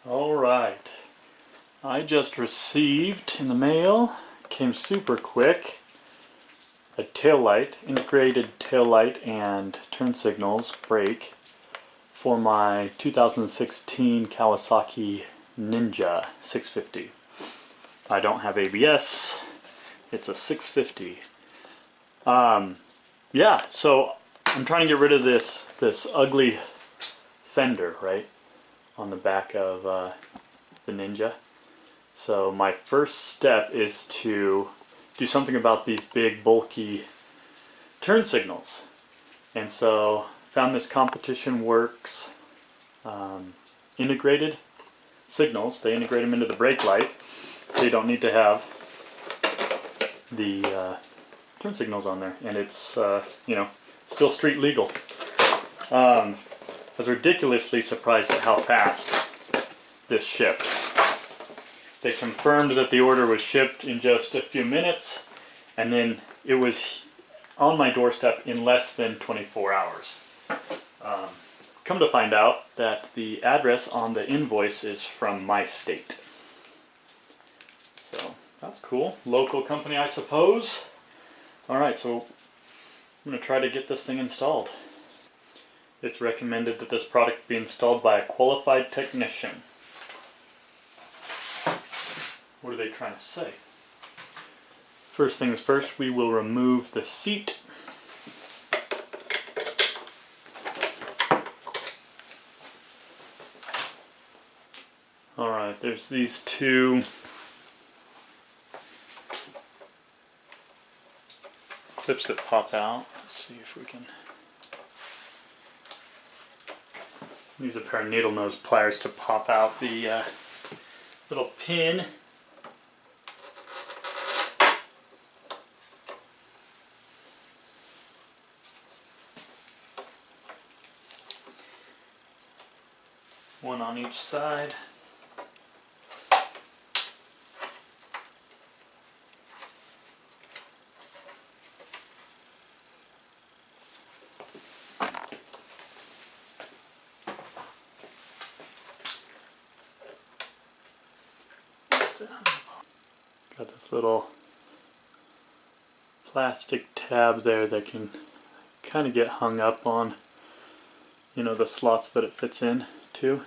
Alright, I just received in the mail, came super quick, a taillight, integrated taillight and turn signals brake for my 2016 Kawasaki Ninja 650. I don't have ABS, it's a 650. Yeah, so I'm trying to get rid of this ugly fender, right, on the back of the Ninja. So my first step is to do something about these big bulky turn signals. And so found this Competition Werkes integrated signals. They integrate them into the brake light, so you don't need to have the turn signals on there, and it's still street legal. I was ridiculously surprised at how fast this shipped. They confirmed that the order was shipped in just a few minutes, and then it was on my doorstep in less than 24 hours. Come to find out that the address on the invoice is from my state. So that's cool. Local company, I suppose. Alright, so I'm going to try to get this thing installed. It's recommended that this product be installed by a qualified technician. What are they trying to say? First things first, we will remove the seat. Alright, there's these two clips that pop out. Let's see if we can use a pair of needle nose pliers to pop out the little pin. One on each side. Got this little plastic tab there that can kind of get hung up on, the slots that it fits in to.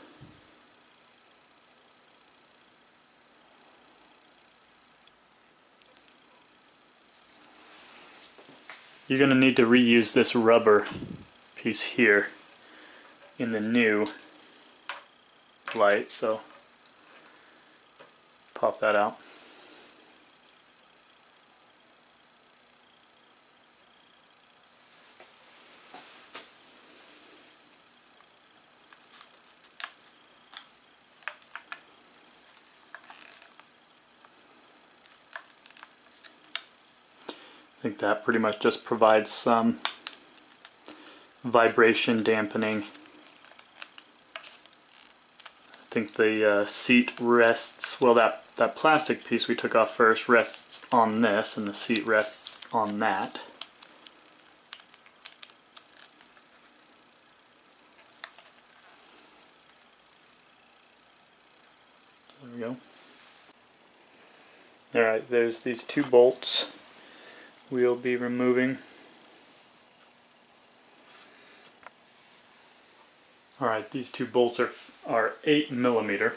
You're going to need to reuse this rubber piece here in the new light, so pop that out. I think that pretty much just provides some vibration dampening. I think the seat rests, well, that plastic piece we took off first rests on this, and the seat rests on that. There we go. Alright, there's these two bolts we'll be removing. Alright, these two bolts are 8mm.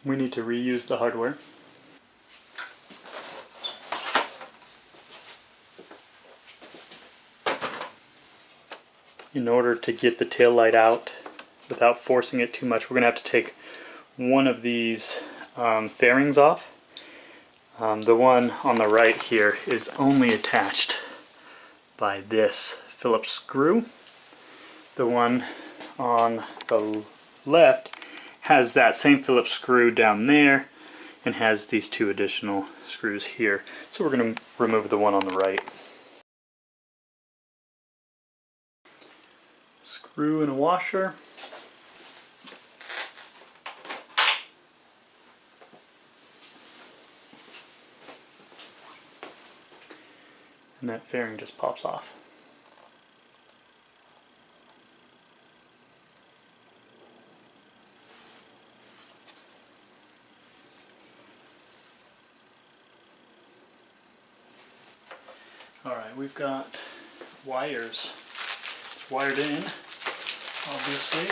We need to reuse the hardware. In order to get the tail light out without forcing it too much, we're going to have to take one of these fairings off. The one on the right here is only attached by this Phillips screw. The one on the left has that same Phillips screw down there and has these two additional screws here. So we're going to remove the one on the right. screw and a washer. And that fairing just pops off. Alright, we've got wires wired in, obviously.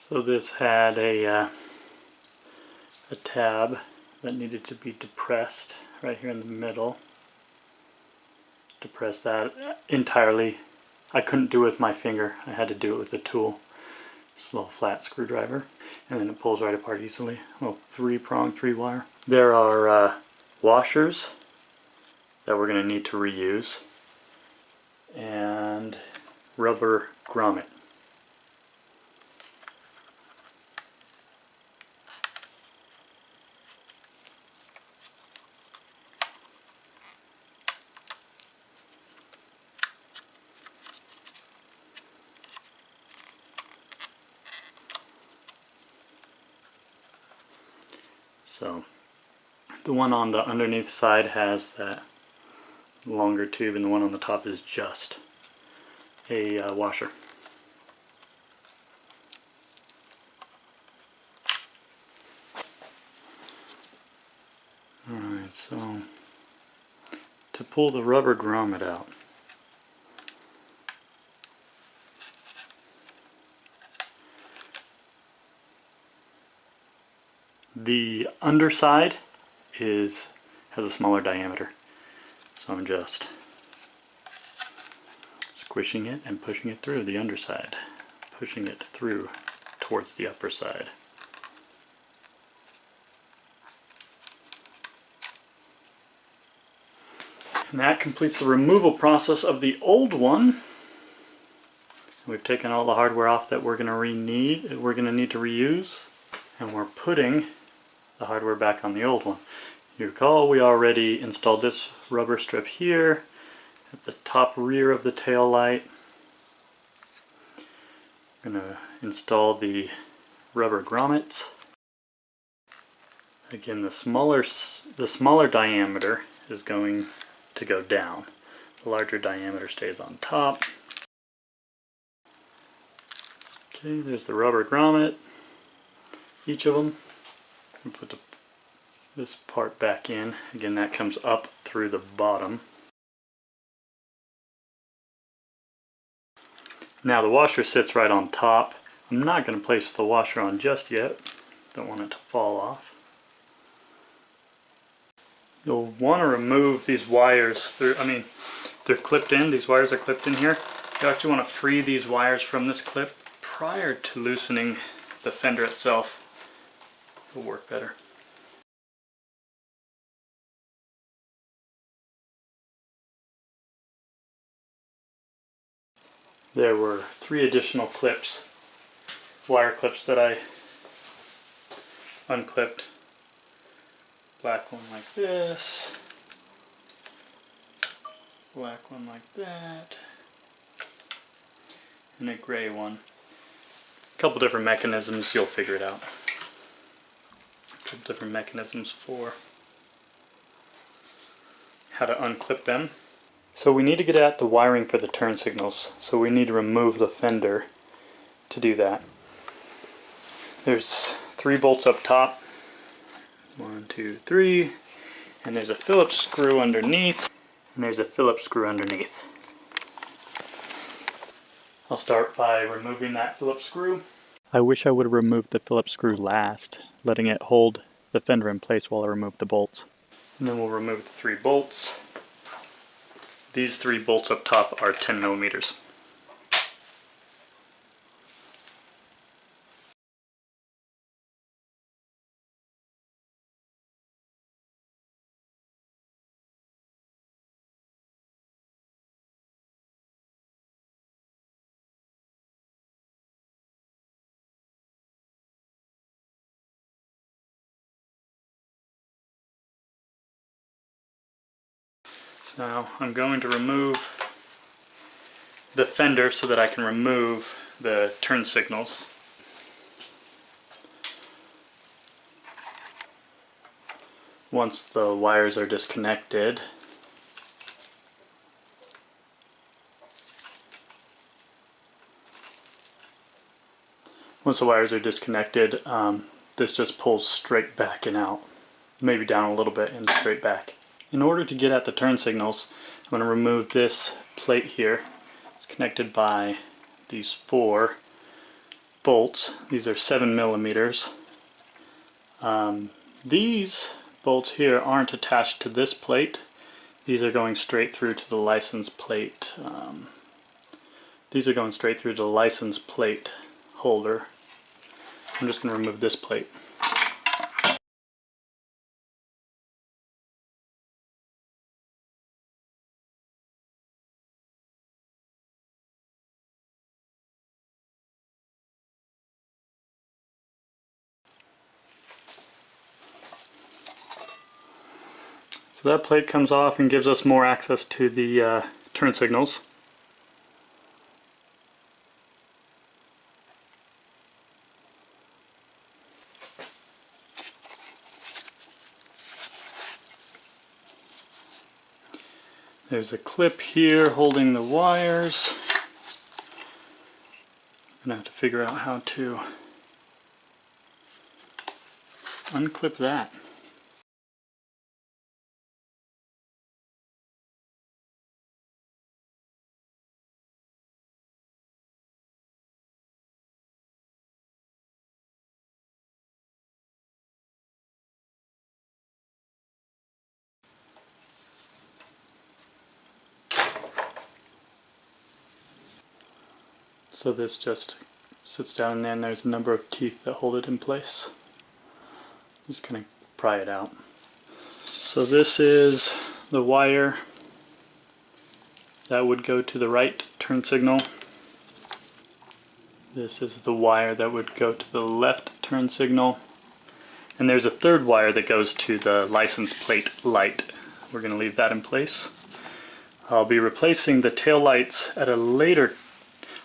So this had a tab that needed to be depressed right here in the middle. Depress that entirely. I couldn't do it with my finger. I had to do it with a tool. Just a little flat screwdriver. And then it pulls right apart easily. A little 3-prong, 3-wire. There are washers that we're going to need to reuse. And rubber grommet. So the one on the underneath side has that longer tube, and the one on the top is just a washer. Alright, so to pull the rubber grommet out, the underside has a smaller diameter, so I'm just squishing it and pushing it through the underside, pushing it through towards the upper side. And that completes the removal process of the old one. We've taken all the hardware off that we're going to need to reuse, and we're putting the hardware back on the old one. You recall we already installed this rubber strip here at the top rear of the tail light. I'm going to install the rubber grommets. Again, the smaller diameter is going to go down. The larger diameter stays on top. Okay, there's the rubber grommet, each of them. And put this part back in. Again, that comes up through the bottom. Now the washer sits right on top. I'm not going to place the washer on just yet. Don't want it to fall off. You'll want to remove these wires they're clipped in. These wires are clipped in here. You actually want to free these wires from this clip prior to loosening the fender itself. It'll work better. There were 3 additional clips, wire clips that I unclipped. Black one like this, black one like that, and a gray one. A couple different mechanisms, you'll figure it out. A couple different mechanisms for how to unclip them. So we need to get at the wiring for the turn signals, so we need to remove the fender to do that. There's 3 bolts up top. 1, 2, 3, and there's a Phillips screw underneath, and there's a Phillips screw underneath. I'll start by removing that Phillips screw. I wish I would have removed the Phillips screw last, letting it hold the fender in place while I remove the bolts. And then we'll remove the 3 bolts. These 3 bolts up top are 10 millimeters. Now I'm going to remove the fender so that I can remove the turn signals. Once the wires are disconnected, this just pulls straight back and out, maybe down a little bit and straight back. In order to get at the turn signals, I'm going to remove this plate here. It's connected by these 4 bolts. These are 7 millimeters. These bolts here aren't attached to this plate. These are going straight through to the license plate. These are going straight through to the license plate holder. I'm just going to remove this plate. So that plate comes off and gives us more access to the turn signals. There's a clip here holding the wires. I'm going to have to figure out how to unclip that. So this just sits down, and then there's a number of teeth that hold it in place. Just going to pry it out. So this is the wire that would go to the right turn signal. This is the wire that would go to the left turn signal. And there's a third wire that goes to the license plate light. We're going to leave that in place. I'll be replacing the tail lights at a later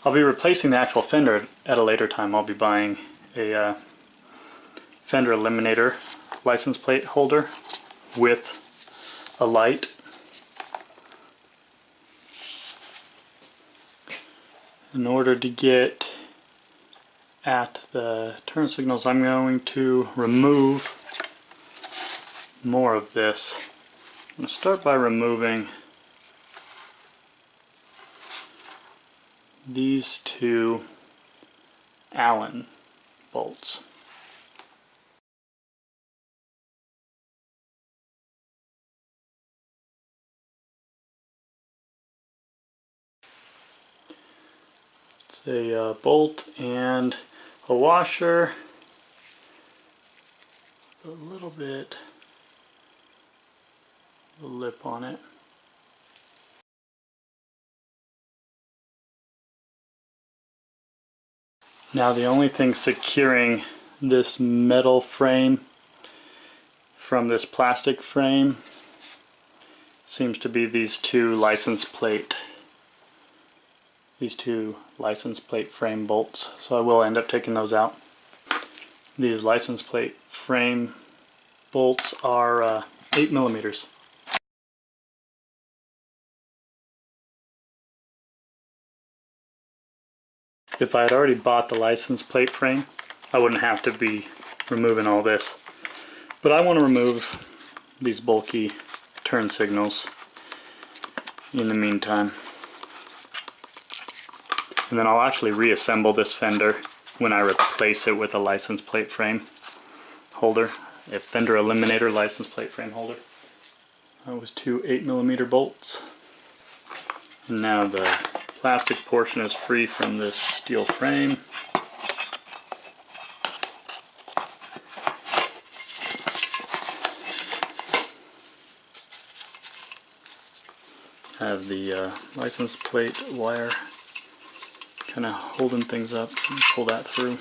I'll be replacing the actual fender at a later time. I'll be buying a fender eliminator license plate holder with a light. In order to get at the turn signals, I'm going to remove more of this. I'm going to start by removing these 2 Allen bolts. It's a bolt and a washer with a little bit of a lip on it. Now the only thing securing this metal frame from this plastic frame seems to be these 2 license plate frame bolts. So I will end up taking those out. These license plate frame bolts are 8 millimeters. If I had already bought the license plate frame, I wouldn't have to be removing all this. But I want to remove these bulky turn signals in the meantime. And then I'll actually reassemble this fender when I replace it with a license plate frame holder, a fender eliminator license plate frame holder. That was 2 8mm bolts. And now the plastic portion is free from this steel frame. Have the license plate wire kind of holding things up. Pull that through.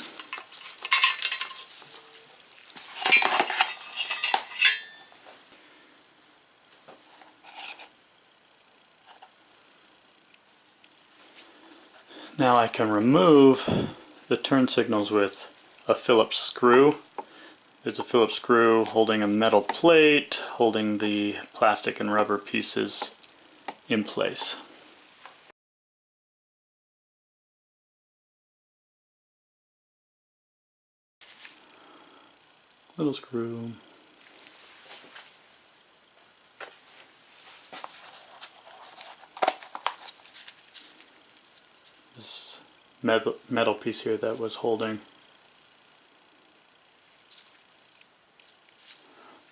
Now I can remove the turn signals with a Phillips screw. There's a Phillips screw holding a metal plate, holding the plastic and rubber pieces in place. Little screw. This metal piece here that was holding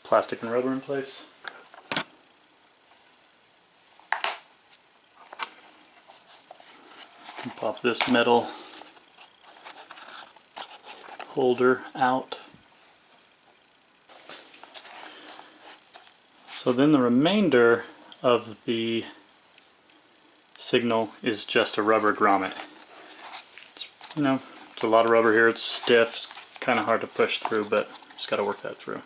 plastic and rubber in place. You can pop this metal holder out. So then the remainder of the signal is just a rubber grommet. It's a lot of rubber here, it's stiff, it's kind of hard to push through, but just got to work that through.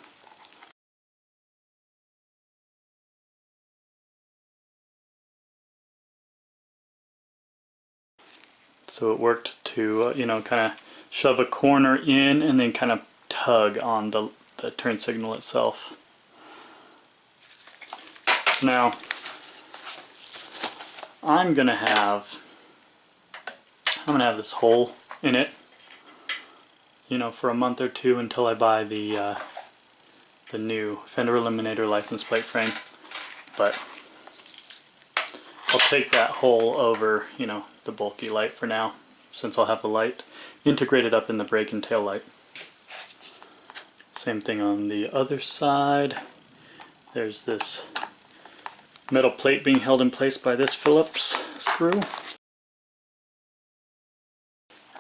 So it worked to, kind of shove a corner in and then kind of tug on the turn signal itself. Now, I'm gonna have this hole in it, for a month or two until I buy the new fender eliminator license plate frame. But I'll take that hole over, the bulky light for now, since I'll have the light integrated up in the brake and tail light. Same thing on the other side. There's this metal plate being held in place by this Phillips screw.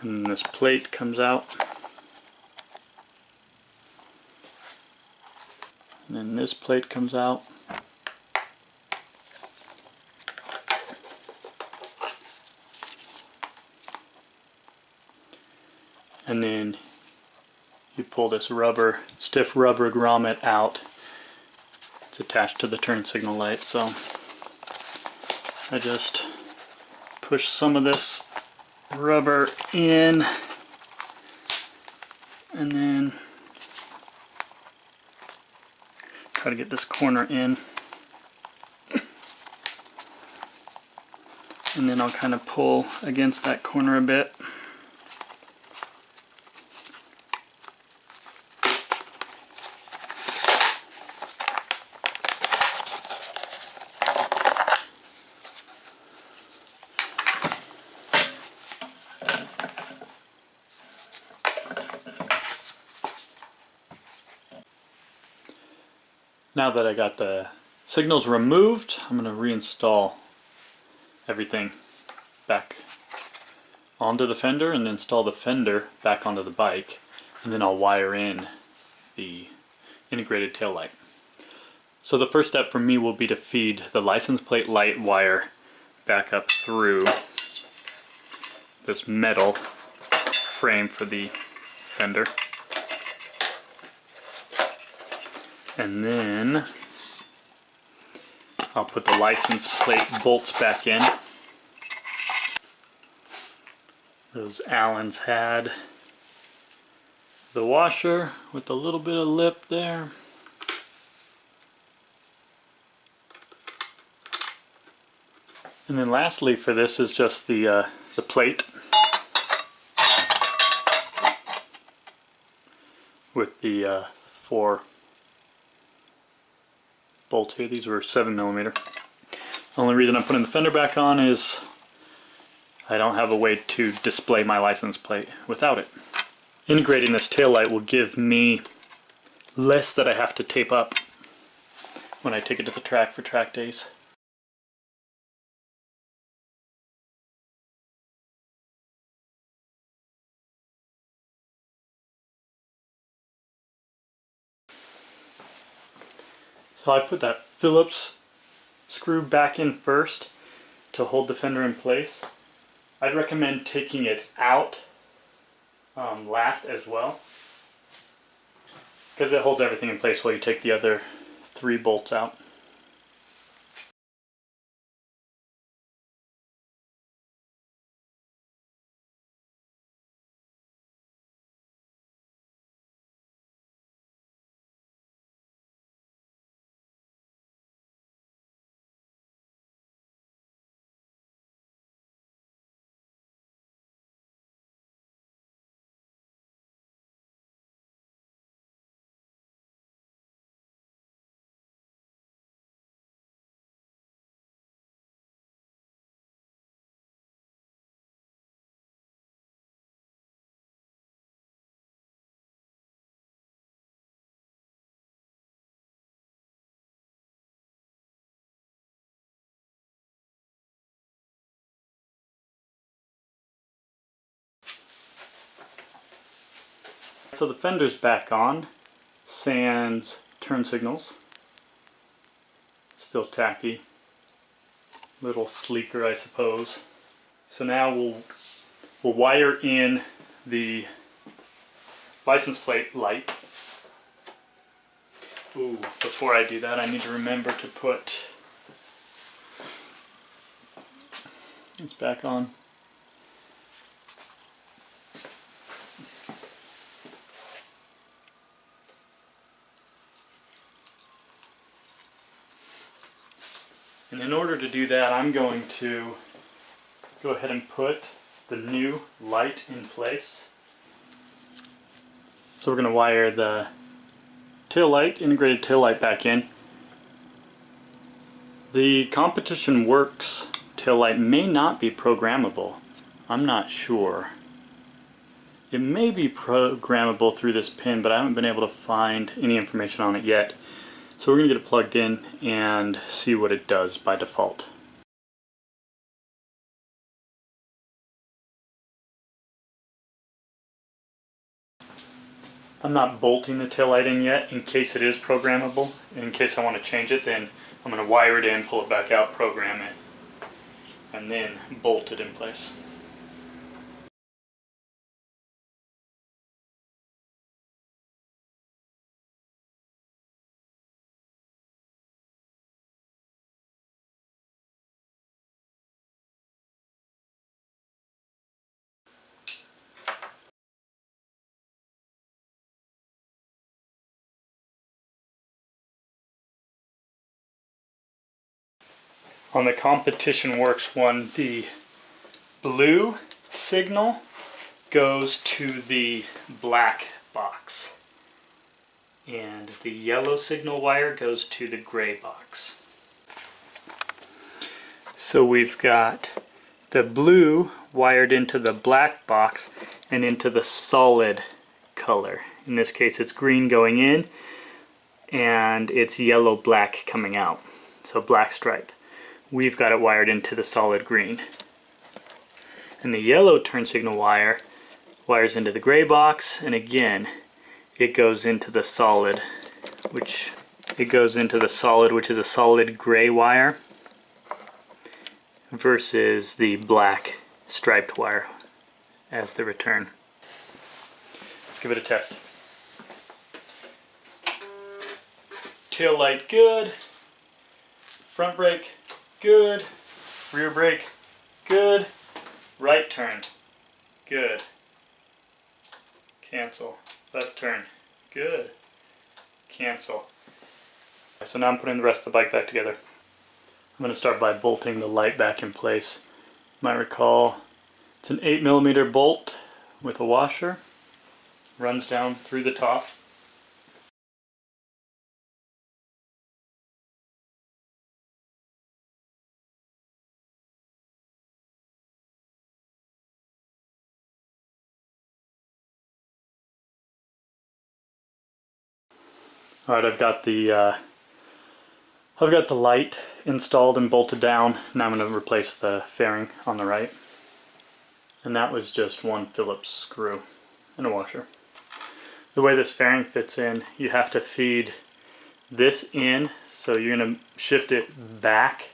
And this plate comes out. And then this plate comes out. And then you pull this stiff rubber grommet out. It's attached to the turn signal light, so I just push some of this rubber in and then try to get this corner in, and then I'll kind of pull against that corner a bit. Now that I got the signals removed, I'm going to reinstall everything back onto the fender and install the fender back onto the bike, and then I'll wire in the integrated tail light. So the first step for me will be to feed the license plate light wire back up through this metal frame for the fender. And then I'll put the license plate bolts back in. Those Allens had the washer with a little bit of lip there. And then lastly for this is just the plate with the 4 bolts here. These were 7mm. The only reason I'm putting the fender back on is I don't have a way to display my license plate without it. Integrating this taillight will give me less that I have to tape up when I take it to the track for track days. So I put that Phillips screw back in first to hold the fender in place. I'd recommend taking it out last as well, because it holds everything in place while you take the other 3 bolts out. So the fender's back on, sans turn signals, still tacky, little sleeker I suppose. So now we'll wire in the license plate light. Ooh, before I do that I need to remember to put, it's back on. And in order to do that, I'm going to go ahead and put the new light in place. So we're going to wire the tail light, integrated tail light back in. The Competition Works tail light may not be programmable. I'm not sure. It may be programmable through this pin, but I haven't been able to find any information on it yet. So we're going to get it plugged in and see what it does by default. I'm not bolting the taillight in yet in case it is programmable. In case I want to change it, then I'm going to wire it in, pull it back out, program it, and then bolt it in place. On the Competition Works one, the blue signal goes to the black box, and the yellow signal wire goes to the gray box. So we've got the blue wired into the black box and into the solid color. In this case it's green going in and it's yellow black coming out, so black stripe. We've got it wired into the solid green. And the yellow turn signal wire wires into the gray box, and again it goes into the solid, which is a solid gray wire versus the black striped wire as the return. Let's give it a test. Tail light good, front brake good, rear brake good, right turn good, cancel, left turn good, cancel. So now I'm putting the rest of the bike back together. I'm going to start by bolting the light back in place. You might recall it's an 8mm bolt with a washer, runs down through the top. Alright, I've got the light installed and bolted down. Now I'm going to replace the fairing on the right. And that was just one Phillips screw and a washer. The way this fairing fits in, you have to feed this in, so you're going to shift it back.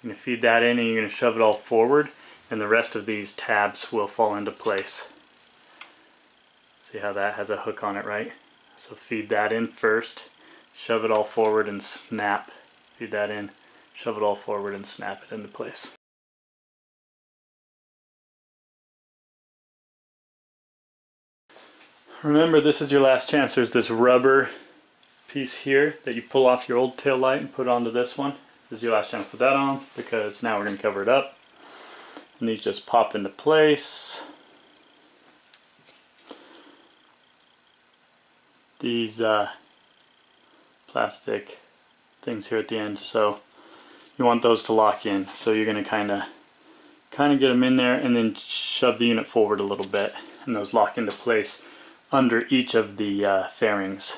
You're going to feed that in and you're going to shove it all forward, and the rest of these tabs will fall into place. See how that has a hook on it, right? So feed that in first, shove it all forward and snap. Feed that in, shove it all forward and snap it into place. Remember, this is your last chance. There's this rubber piece here that you pull off your old tail light and put onto this one. This is your last chance to put that on, because now we're going to cover it up. And these just pop into place. These plastic things here at the end, so you want those to lock in. So you're going to kind of get them in there and then shove the unit forward a little bit, and those lock into place under each of the fairings.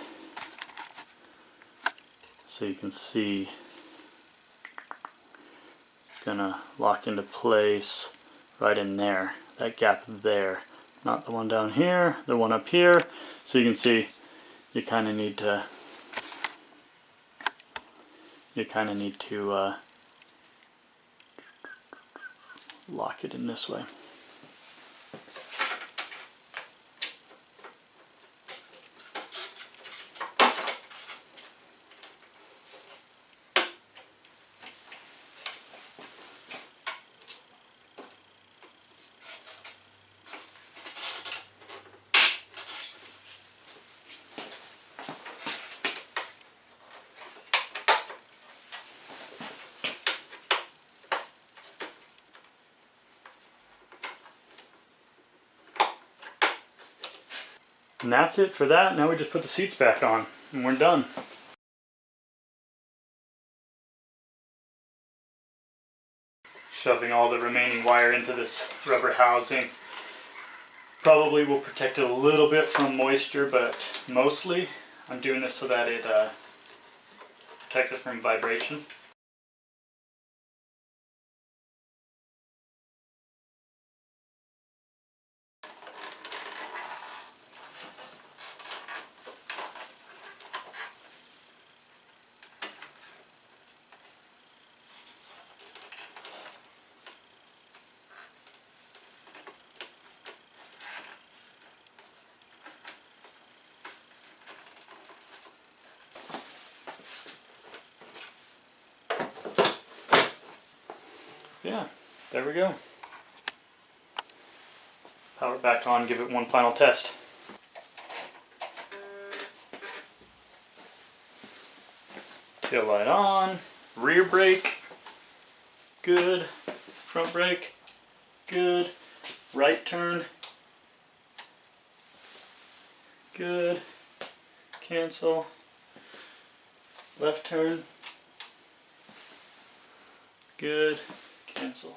So you can see it's gonna lock into place right in there, that gap there, not the one down here, the one up here. So you can see you kind of need to lock it in this way. And that's it for that. Now we just put the seats back on and we're done. Shoving all the remaining wire into this rubber housing. Probably will protect it a little bit from moisture, but mostly I'm doing this so that it protects it from vibration. Yeah, there we go. Power it back on, give it one final test. Tail light on, rear brake, good, front brake, good, right turn, good, cancel, left turn, good, cancel.